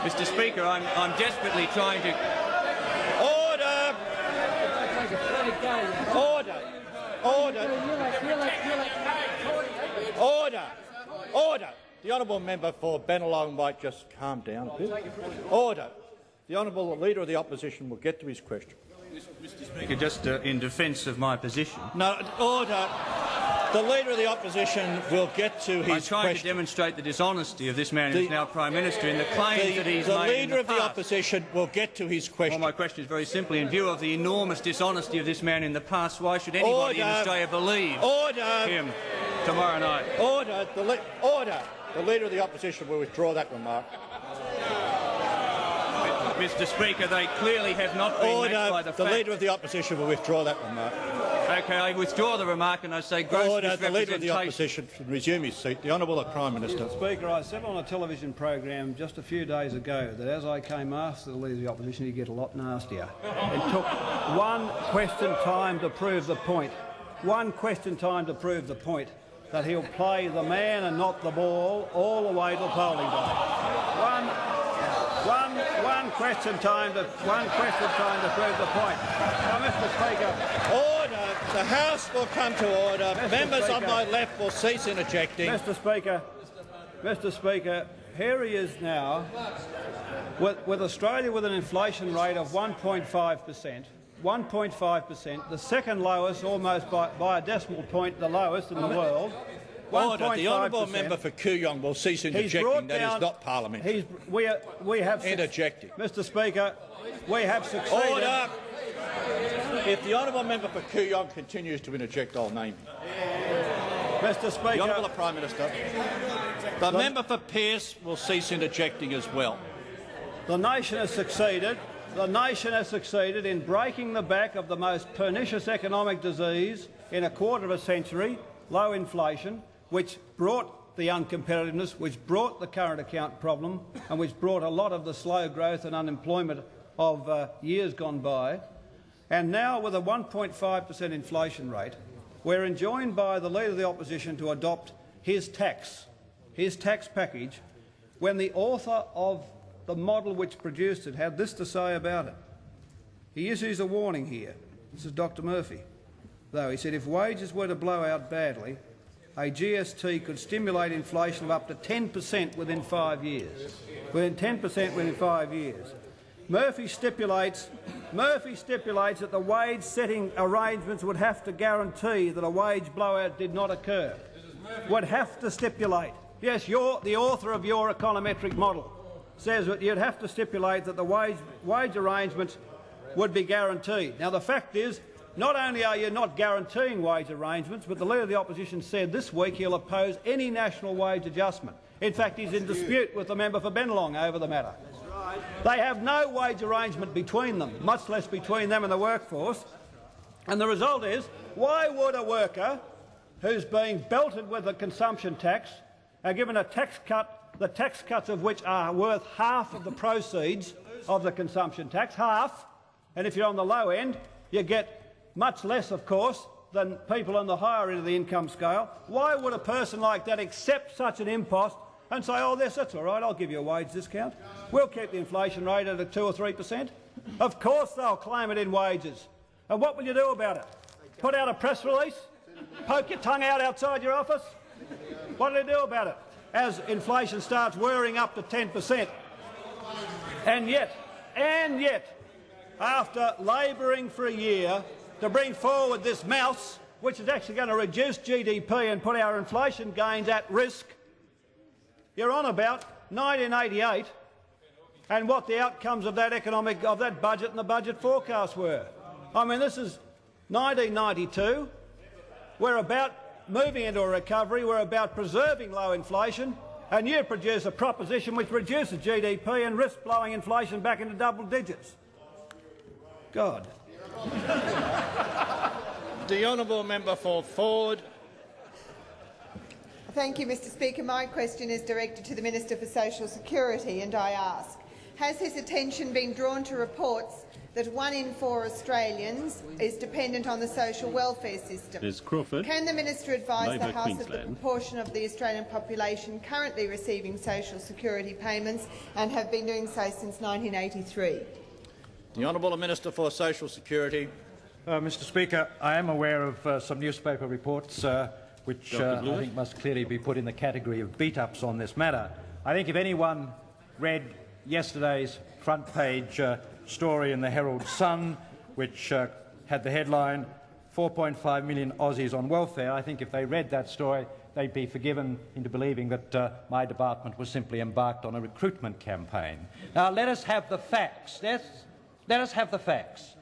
Mr Speaker, I'm desperately trying to... Order! Order! Order! Order! Order! The Honourable Member for Bennelong might just calm down a bit. Order. The Honourable Leader of the Opposition will get to his question. Mr Speaker, just in defence of my position. No, order. The Leader of the Opposition will get to his question. I'm trying to demonstrate the dishonesty of this man who is now Prime Minister in the claims that he's made in the past. The Leader of the Opposition will get to his question. Well, my question is very simply, in view of the enormous dishonesty of this man in the past, why should anybody in Australia believe him tomorrow night? Order. Order. The Leader of the Opposition will withdraw that remark. Mr Speaker, they clearly have not been matched by the fact. The Leader of the Opposition will withdraw that remark. OK, I withdraw the remark and I say gross Order. The Leader of the Opposition should resume his seat. The Honourable Prime Minister. Mr Speaker, I said on a television program just a few days ago that as I came after the Leader of the Opposition, he'd get a lot nastier. It took one question time to prove the point. That he'll play the man and not the ball all the way to polling day. One question time to prove the point. Now, Mr Speaker. Order. The House will come to order. Members on my left will cease interjecting. Mr Speaker, here he is now, with Australia with an inflation rate of 1.5%. 1.5%, the second lowest, almost by a decimal point, the lowest in the world. Order. The Honourable Member for Kooyong will cease interjecting. That is not parliamentary. We have interjecting. Mr Speaker, we have succeeded. Order. If the Honourable Member for Kooyong continues to interject, I'll name him. Mr Speaker. The Honourable Prime Minister. The member for Pearce will cease interjecting as well. The nation has succeeded. The nation has succeeded in breaking the back of the most pernicious economic disease in a quarter of a century, low inflation, which brought the uncompetitiveness, which brought the current account problem, and which brought a lot of the slow growth and unemployment of years gone by. And now, with a 1.5% inflation rate, we're enjoined by the Leader of the Opposition to adopt his tax package, when the author of the model which produced it had this to say about it. He issues a warning here. This is Dr Murphy. Though he said if wages were to blow out badly, a GST could stimulate inflation of up to 10% within 5 years. Within 5 years. Murphy stipulates that the wage-setting arrangements would have to guarantee that a wage blowout did not occur. Would have to stipulate. Yes, you're the author of your econometric model. Says that you'd have to stipulate that the wage arrangements would be guaranteed. Now, the fact is, not only are you not guaranteeing wage arrangements, but the Leader of the Opposition said this week he'll oppose any national wage adjustment. In fact, he's in dispute with the member for Bennelong over the matter. They have no wage arrangement between them, much less between them and the workforce. And the result is, why would a worker who's being belted with a consumption tax and given a tax cut, the tax cuts of which are worth half of the proceeds of the consumption tax, half, and if you're on the low end, you get much less, of course, than people on the higher end of the income scale. Why would a person like that accept such an impost and say, oh, that's all right, I'll give you a wage discount. We'll keep the inflation rate at 2 or 3%. Of course they'll claim it in wages. And what will you do about it? Put out a press release? Poke your tongue out outside your office? What do they do about it? As inflation starts whirring up to 10%. And yet, after labouring for a year to bring forward this mouse, which is actually going to reduce GDP and put our inflation gains at risk, you're on about 1988 and what the outcomes of that budget and the budget forecast were. I mean, this is 1992, we're about moving into a recovery, we're about preserving low inflation, and you produce a proposition which reduces GDP and risks blowing inflation back into double digits. God. The honourable member for Ford. Thank you, Mr Speaker. My question is directed to the Minister for Social Security, and I ask, has his attention been drawn to reports that 1 in 4 Australians is dependent on the social welfare system? Ms. Crawford. Can the Minister advise Labour, the House Queensland. of the proportion of the Australian population currently receiving social security payments and have been doing so since 1983? The honourable Minister for Social Security. Mr Speaker, I am aware of some newspaper reports which I think must clearly be put in the category of beat-ups on this matter. I think if anyone read yesterday's front page story in the Herald Sun, which had the headline 4.5 million Aussies on welfare, I think if they read that story they'd be forgiven into believing that my department was simply embarked on a recruitment campaign. Now let us have the facts. Yes? Let us have the facts.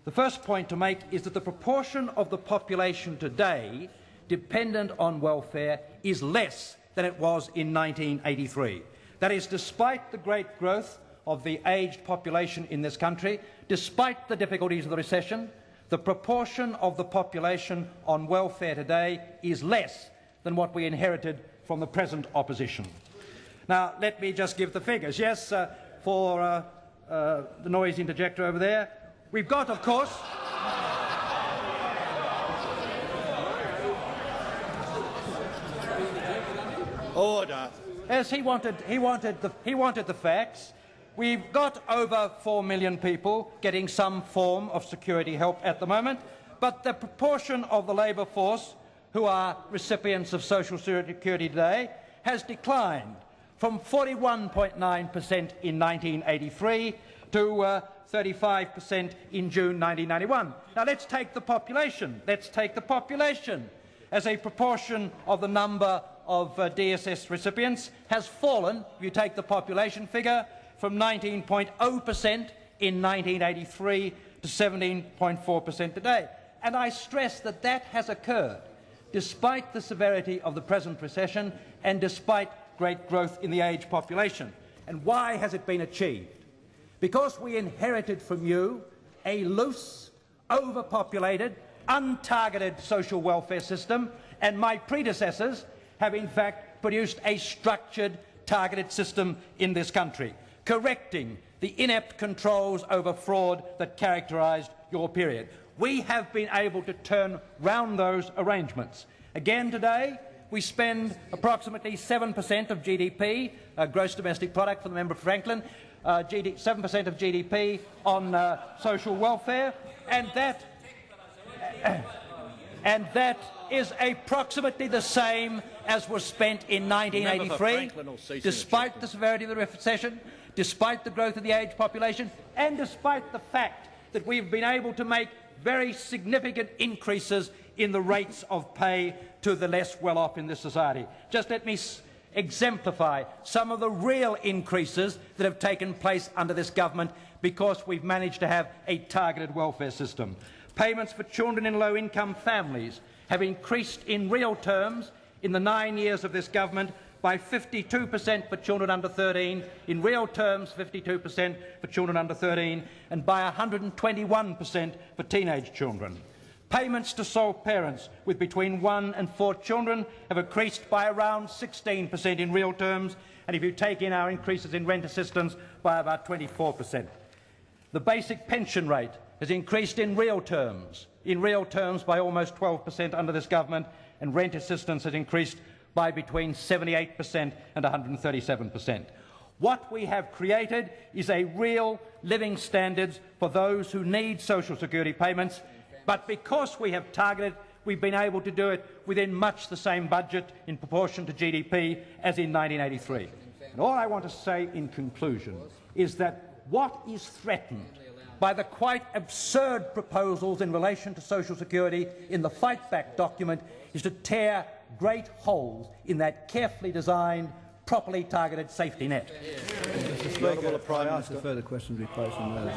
The first point to make is that the proportion of the population today dependent on welfare is less than it was in 1983. That is, despite the great growth of the aged population in this country, despite the difficulties of the recession, the proportion of the population on welfare today is less than what we inherited from the present opposition. Now, let me just give the figures. Yes, for the noise interjector over there, we've got, of course, order. As he wanted the facts. We've got over 4 million people getting some form of security help at the moment, but the proportion of the labour force who are recipients of social security today has declined from 41.9% in 1983 to 35% in June 1991. Now let's take the population. Let's take the population as a proportion of the number of DSS recipients has fallen, if you take the population figure, from 19.0% in 1983 to 17.4% today. And I stress that that has occurred despite the severity of the present recession and despite great growth in the aged population. And why has it been achieved? Because we inherited from you a loose, overpopulated, untargeted social welfare system, and my predecessors have in fact produced a structured, targeted system in this country, correcting the inept controls over fraud that characterised your period. We have been able to turn round those arrangements. Again today, we spend approximately 7% of GDP, gross domestic product for the member for Franklin, 7% of GDP on social welfare, and that is approximately the same as was spent in 1983, despite the severity of the recession, despite the growth of the aged population, and despite the fact that we've been able to make very significant increases in the rates of pay to the less well-off in this society. Just let me exemplify some of the real increases that have taken place under this government because we've managed to have a targeted welfare system. Payments for children in low-income families have increased in real terms in the 9 years of this government by 52% for children under 13, in real terms 52% for children under 13, and by 121% for teenage children. Payments to sole parents with between 1 and 4 children have increased by around 16% in real terms, and if you take in our increases in rent assistance, by about 24%. The basic pension rate has increased in real terms by almost 12% under this government, and rent assistance has increased by between 78% and 137%. What we have created is a real living standards for those who need social security payments, but because we have targeted, we've been able to do it within much the same budget in proportion to GDP as in 1983. And all I want to say in conclusion is that what is threatened by the quite absurd proposals in relation to social security in the Fight Back document is to tear great holes in that carefully designed, properly targeted safety net. Mr. Speaker, I ask that further questions be placed on those.